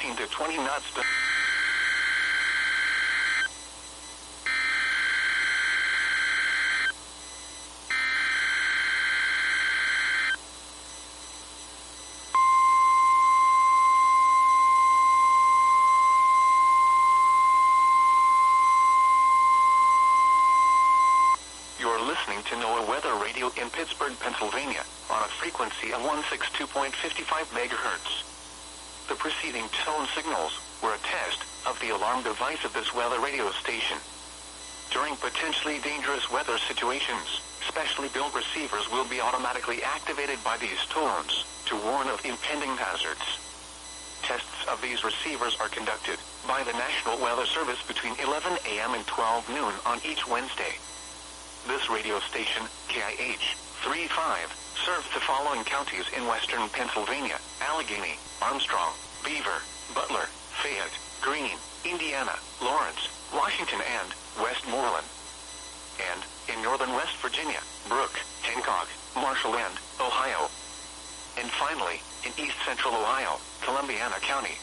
15 to 20 knots. You're listening to NOAA Weather Radio in Pittsburgh, Pennsylvania, on a frequency of 162.55 MHz. The preceding tone signals were a test of the alarm device of this weather radio station. During potentially dangerous weather situations, specially built receivers will be automatically activated by these tones to warn of impending hazards. Tests of these receivers are conducted by the National Weather Service between 11 a.m. and 12 noon on each Wednesday. This radio station, KIH 35, serves the following counties in western Pennsylvania: Allegheny, Armstrong, Beaver, Butler, Fayette, Greene, Indiana, Lawrence, Washington, and Westmoreland. And, in northern West Virginia, Brooke, Hancock, Marshall, and Ohio. And finally, in east central Ohio, Columbiana County.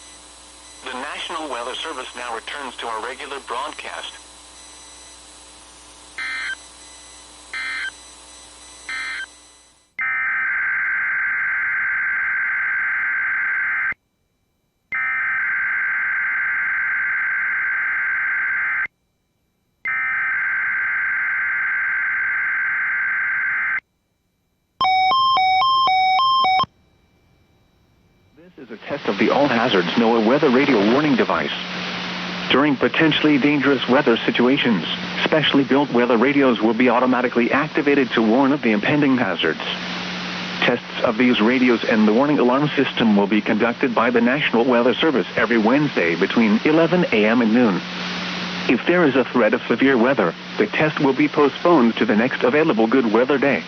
The National Weather Service now returns to our regular broadcast. This is a test of the All Hazards NOAA Weather Radio Warning Device. During potentially dangerous weather situations, specially built weather radios will be automatically activated to warn of the impending hazards. Tests of these radios and the warning alarm system will be conducted by the National Weather Service every Wednesday between 11 a.m. and noon. If there is a threat of severe weather, the test will be postponed to the next available good weather day.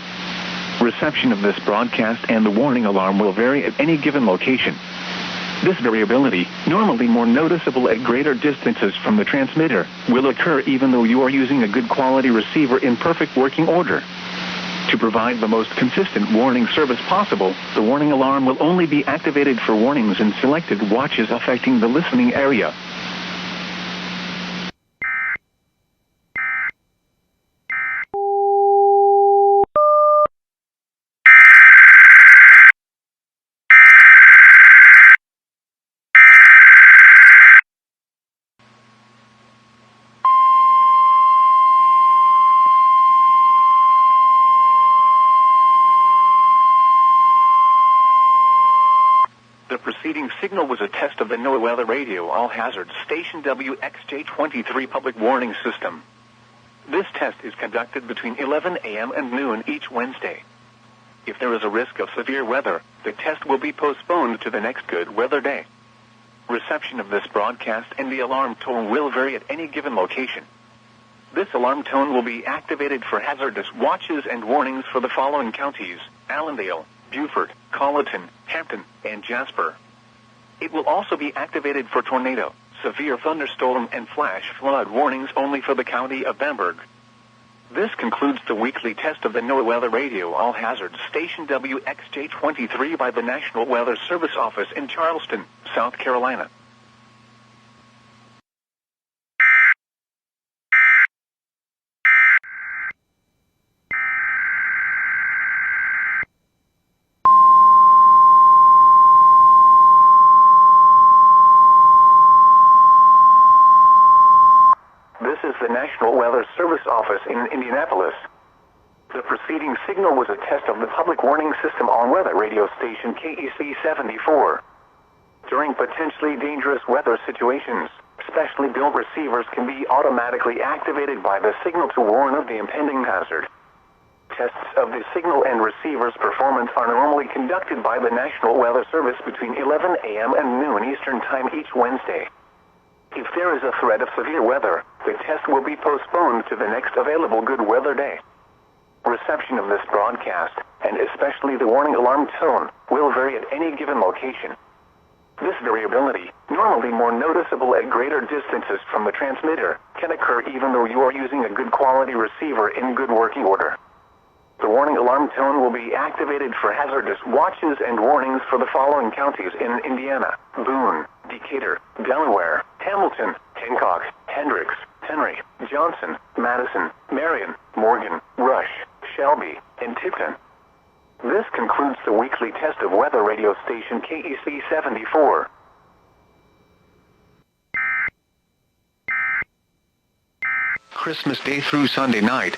Reception of this broadcast and the warning alarm will vary at any given location. This variability, normally more noticeable at greater distances from the transmitter, will occur even though you are using a good quality receiver in perfect working order. To provide the most consistent warning service possible, the warning alarm will only be activated for warnings in selected watches affecting the listening area. The preceding signal was a test of the NOAA Weather Radio All Hazards Station WXJ-23 Public Warning System. This test is conducted between 11 a.m. and noon each Wednesday. If there is a risk of severe weather, the test will be postponed to the next good weather day. Reception of this broadcast and the alarm tone will vary at any given location. This alarm tone will be activated for hazardous watches and warnings for the following counties: Allendale, Beaufort, Colleton, Hampton, and Jasper. It will also be activated for tornado, severe thunderstorm, and flash flood warnings only for the county of Bamberg. This concludes the weekly test of the NOAA Weather Radio All Hazards Station WXJ-23 by the National Weather Service Office in Charleston, South Carolina. This is the National Weather Service Office in Indianapolis. The preceding signal was a test of the public warning system on weather radio station KEC 74. During potentially dangerous weather situations, specially built receivers can be automatically activated by the signal to warn of the impending hazard. Tests of the signal and receiver's performance are normally conducted by the National Weather Service between 11 a.m. and noon Eastern Time each Wednesday. If there is a threat of severe weather, the test will be postponed to the next available good weather day. Reception of this broadcast, and especially the warning alarm tone, will vary at any given location. This variability, normally more noticeable at greater distances from the transmitter, can occur even though you are using a good quality receiver in good working order. The warning alarm tone will be activated for hazardous watches and warnings for the following counties in Indiana: Boone, Decatur, Delaware, Hamilton, Hancock, Hendricks, Henry, Johnson, Madison, Marion, Morgan, Rush, Shelby, and Tipton. This concludes the weekly test of weather radio station KEC 74. Christmas Day through Sunday night.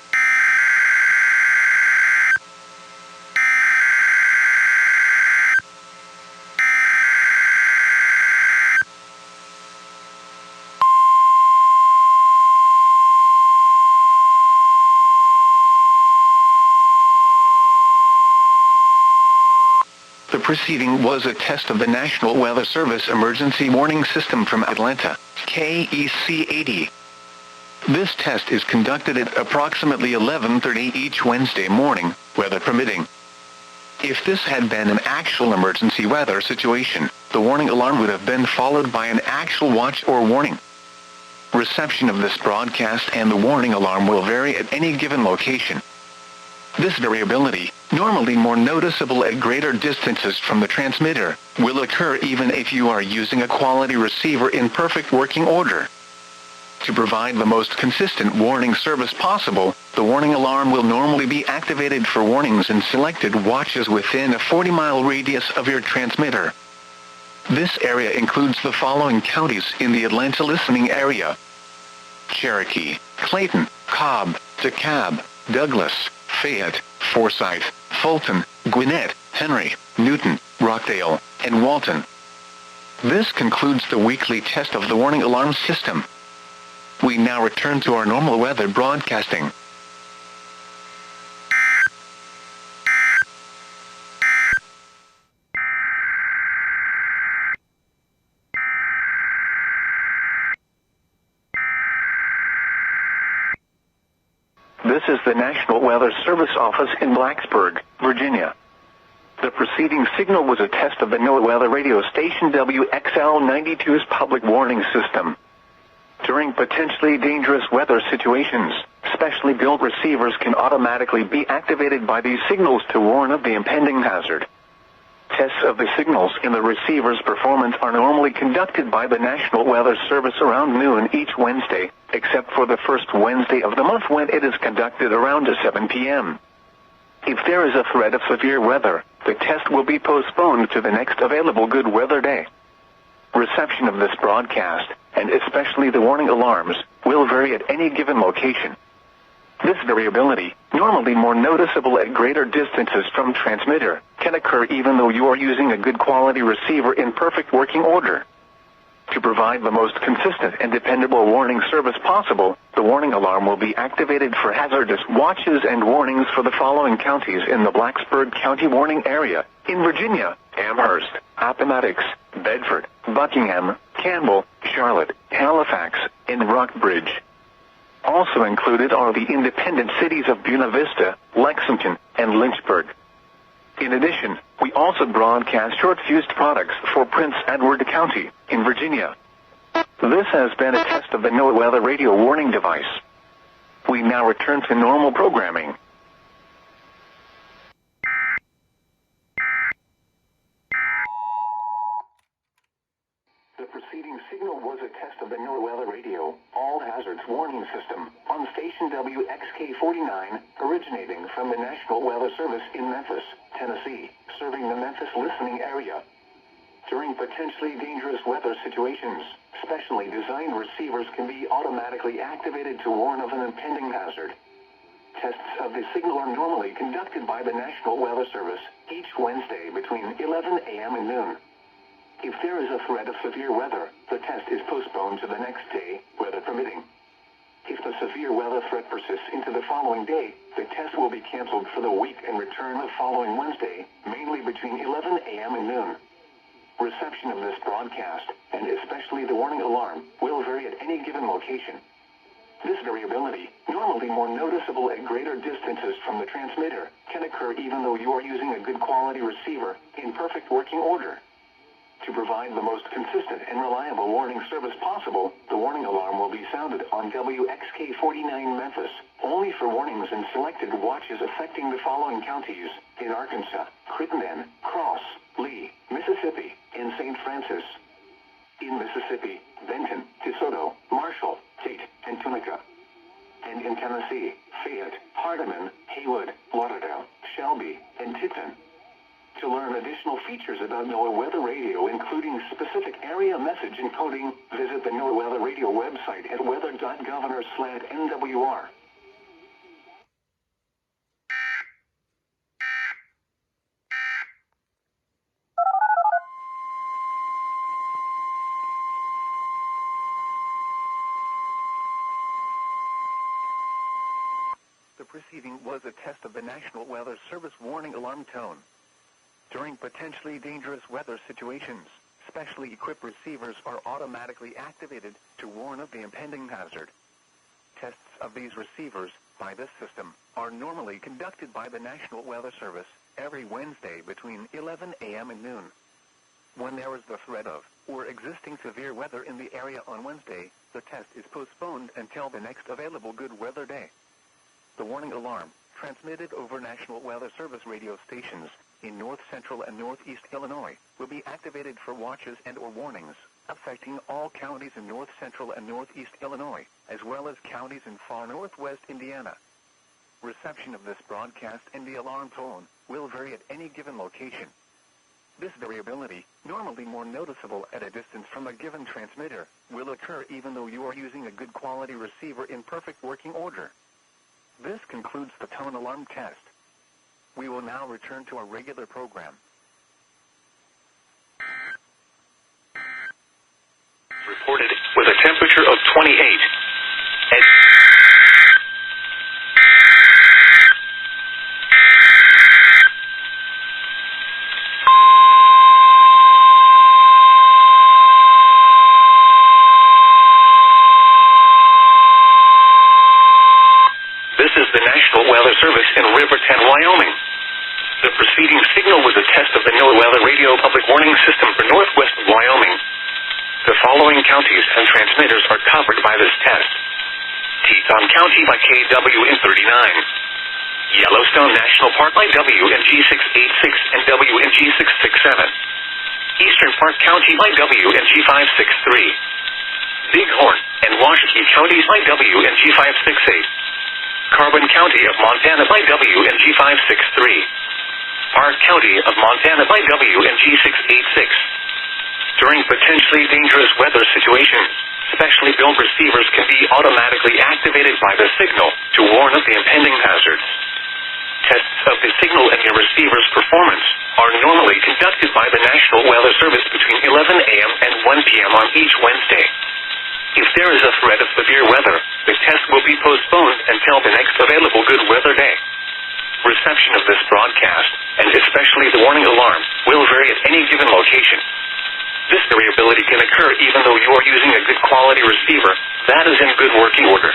The preceding was a test of the National Weather Service Emergency Warning System from Atlanta, KEC 80. This test is conducted at approximately 11:30 each Wednesday morning, weather permitting. If this had been an actual emergency weather situation, the warning alarm would have been followed by an actual watch or warning. Reception of this broadcast and the warning alarm will vary at any given location. This variability, normally more noticeable at greater distances from the transmitter, will occur even if you are using a quality receiver in perfect working order. To provide the most consistent warning service possible, the warning alarm will normally be activated for warnings in selected watches within a 40-mile radius of your transmitter. This area includes the following counties in the Atlanta listening area: Cherokee, Clayton, Cobb, DeKalb, Douglas, Fayette, Forsyth, Fulton, Gwinnett, Henry, Newton, Rockdale, and Walton. This concludes the weekly test of the warning alarm system. We now return to our normal weather broadcasting. This is the National Weather Service office in Blacksburg, Virginia. The preceding signal was a test of the NOAA weather radio station WXL-92's public warning system. During potentially dangerous weather situations, specially built receivers can automatically be activated by these signals to warn of the impending hazard. Tests of the signals in the receiver's performance are normally conducted by the National Weather Service around noon each Wednesday, except for the first Wednesday of the month when it is conducted around 7 p.m. If there is a threat of severe weather, the test will be postponed to the next available good weather day. Reception of this broadcast, and especially the warning alarms, will vary at any given location. This variability, normally more noticeable at greater distances from transmitter, can occur even though you are using a good quality receiver in perfect working order. To provide the most consistent and dependable warning service possible, the warning alarm will be activated for hazardous watches and warnings for the following counties in the Blacksburg County warning area: in Virginia, Amherst, Appomattox, Bedford, Buckingham, Campbell, Charlotte, Halifax, and Rockbridge. Also included are the independent cities of Buena Vista, Lexington, and Lynchburg. In addition, we also broadcast short-fused products for Prince Edward County in Virginia. This has been a test of the NOAA weather radio warning device. We now return to normal programming. The preceding signal was a test of the NOAA weather radio all hazards warning system on station WXK-49, originating from the National Weather Service in Memphis, Tennessee, serving the Memphis listening area. During potentially dangerous weather situations, specially designed receivers can be automatically activated to warn of an impending hazard. Tests of the signal are normally conducted by the National Weather Service each Wednesday between 11 a.m. and noon. If there is a threat of severe weather, the test is postponed to the next day, weather permitting. If the severe weather threat persists into the following day, the test will be canceled for the week and return the following Wednesday, mainly between 11 a.m. and noon. Reception of this broadcast, and especially the warning alarm, will vary at any given location. This variability, normally more noticeable at greater distances from the transmitter, can occur even though you are using a good quality receiver in perfect working order. To provide the most consistent and reliable warning service possible, the warning alarm will be sounded on WXK-49 Memphis, only for warnings in selected watches affecting the following counties: in Arkansas, Crittenden, Cross, Lee, Mississippi, and St. Francis. In Mississippi, Benton, DeSoto, Marshall, Tate, and Tunica. And in Tennessee, Fayette, Hardeman, Haywood, Lauderdale, Shelby, and Tipton. To learn additional features about NOAA Weather Radio, including specific area message encoding, visit the NOAA Weather Radio website at weather.gov/NWR. The preceding was a test of the National Weather Service warning alarm tone. During potentially dangerous weather situations, specially equipped receivers are automatically activated to warn of the impending hazard. Tests of these receivers by this system are normally conducted by the National Weather Service every Wednesday between 11 a.m. and noon. When there is the threat of or existing severe weather in the area on Wednesday, the test is postponed until the next available good weather day. The warning alarm, transmitted over National Weather Service radio stations in north central and northeast Illinois, will be activated for watches and/or warnings affecting all counties in north central and northeast Illinois, as well as counties in far northwest Indiana. Reception of this broadcast and the alarm tone will vary at any given location. This variability, normally more noticeable at a distance from a given transmitter, will occur even though you are using a good quality receiver in perfect working order. This concludes the tone alarm test. We will now return to our regular program. Reported with a temperature of 28. This is the National Weather Service in Riverton, Wyoming. The preceding signal was a test of the NOAA Weather Radio Public Warning System for northwest Wyoming. The following counties and transmitters are covered by this test. Teton County by KWN 39. Yellowstone National Park by WNG 686 and WNG 667. Eastern Park County by WNG 563. Bighorn and Washakie counties by WNG 568. Carbon County of Montana by WNG 563. Park County of Montana by WNG 686. During potentially dangerous weather situations, specially built receivers can be automatically activated by the signal to warn of the impending hazards. Tests of the signal and your receiver's performance are normally conducted by the National Weather Service between 11 a.m. and 1 p.m. on each Wednesday. If there is a threat of severe weather, the test will be postponed until the next available good weather day. Reception of this broadcast, and especially the warning alarm, will vary at any given location. This variability can occur even though you are using a good quality receiver that is in good working order.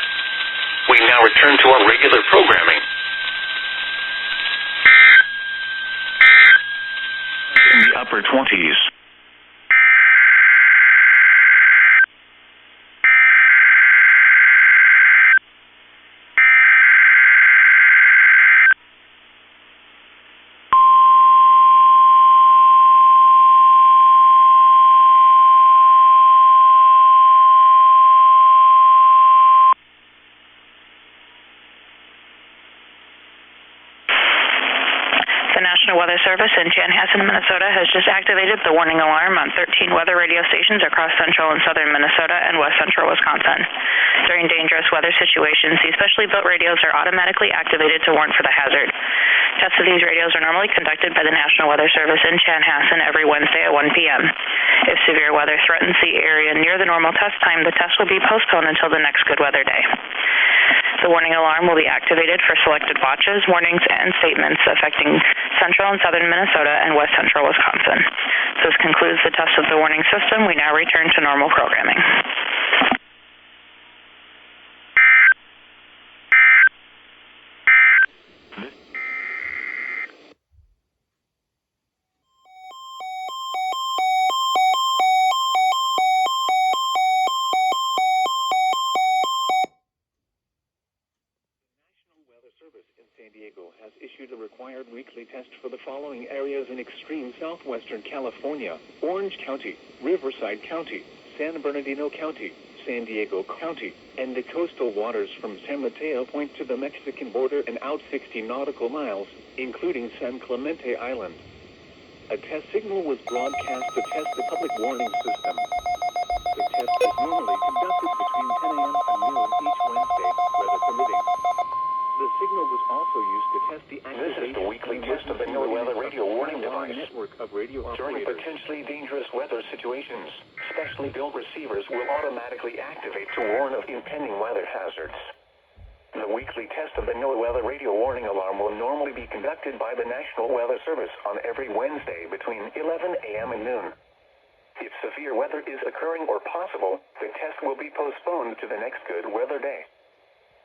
We now return to our regular programming. In the upper 20s. Weather Service in Chanhassen, Minnesota has just activated the warning alarm on 13 weather radio stations across central and southern Minnesota and west central Wisconsin. During dangerous weather situations, these specially built radios are automatically activated to warn for the hazard. Tests of these radios are normally conducted by the National Weather Service in Chanhassen every Wednesday at 1 p.m. If severe weather threatens the area near the normal test time, the test will be postponed until the next good weather day. The warning alarm will be activated for selected watches, warnings, and statements affecting central and southern Minnesota and west central Wisconsin. This concludes the test of the warning system. We now return to normal programming. San Diego has issued a request required weekly test for the following areas in extreme southwestern California: Orange County, Riverside County, San Bernardino County, San Diego County, and the coastal waters from San Mateo Point to the Mexican border and out 60 nautical miles, including San Clemente Island. A test signal was broadcast to test the public warning system. The test is normally conducted between 10 a.m. and noon each Wednesday, weather permitting. The signal was also used to test the activation. This is the weekly test of the NWR Radio warning device. Network of radio During operators. potentially dangerous weather situations, specially built receivers will automatically activate to warn of impending weather hazards. The weekly test of the NWR Radio warning alarm will normally be conducted by the National Weather Service on every Wednesday between 11 a.m. and noon. If severe weather is occurring or possible, the test will be postponed to the next good weather day.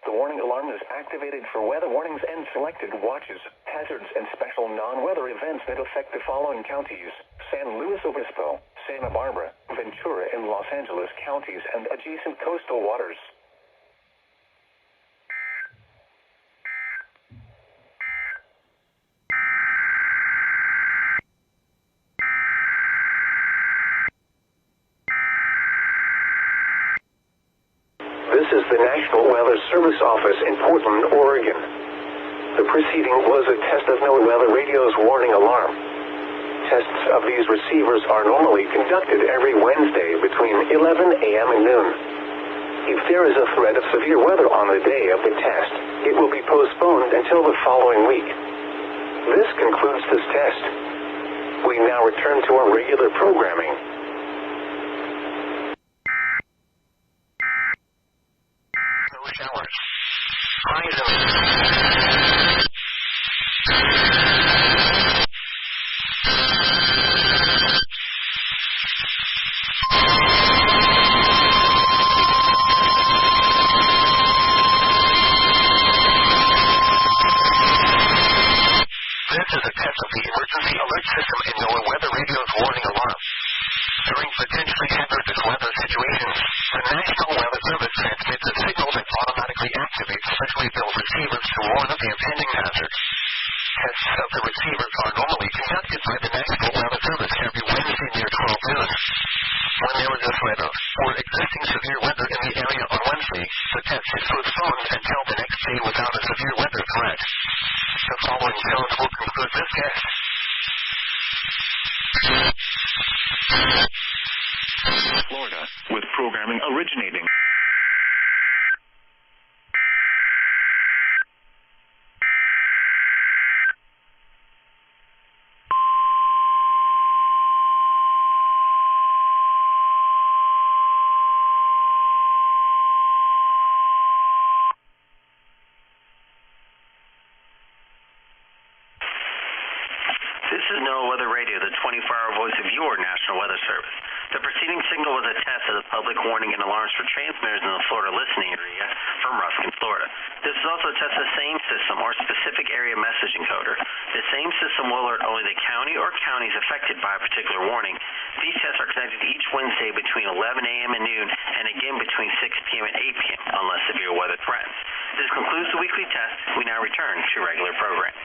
The warning alarm is activated for weather warnings and selected watches, hazards, and special non-weather events that affect the following counties: San Luis Obispo, Santa Barbara, Ventura, and Los Angeles counties and adjacent coastal waters. This is the National Weather Service office in Portland, Oregon. The proceeding was a test of NWR Radio's warning alarm. Tests of these receivers are normally conducted every Wednesday between 11 a.m. and noon. If there is a threat of severe weather on the day of the test, it will be postponed until the following week. This concludes this test. We now return to our regular programming. Showers. High zone. This is a test of the emergency alert system in NOAA Weather Radio's warning alarm. During potentially hazardous weather situations, the National Weather Service transmits a signal that automatically activates specially built receivers to warn of the impending hazard. Tests of the receivers are normally conducted by the National Weather Service every Wednesday near 12 noon. When there is a threat of or existing severe weather in the area on Wednesday, the test is postponed until the next day without a severe weather threat. The following zones will conclude this test: Florida, with programming originating. This is NOAA Weather Radio, the 24-hour voice of your National Weather Service. The preceding signal was a test of the public warning and alarms for transmitters in the Florida listening area from Ruskin, Florida. This is also a test of the same system or specific area message encoder. The same system will alert only the county or counties affected by a particular warning. These tests are conducted each Wednesday between 11 a.m. and noon, and again between 6 p.m. and 8 p.m. unless severe weather threatens. This concludes the weekly test. We now return to regular programming.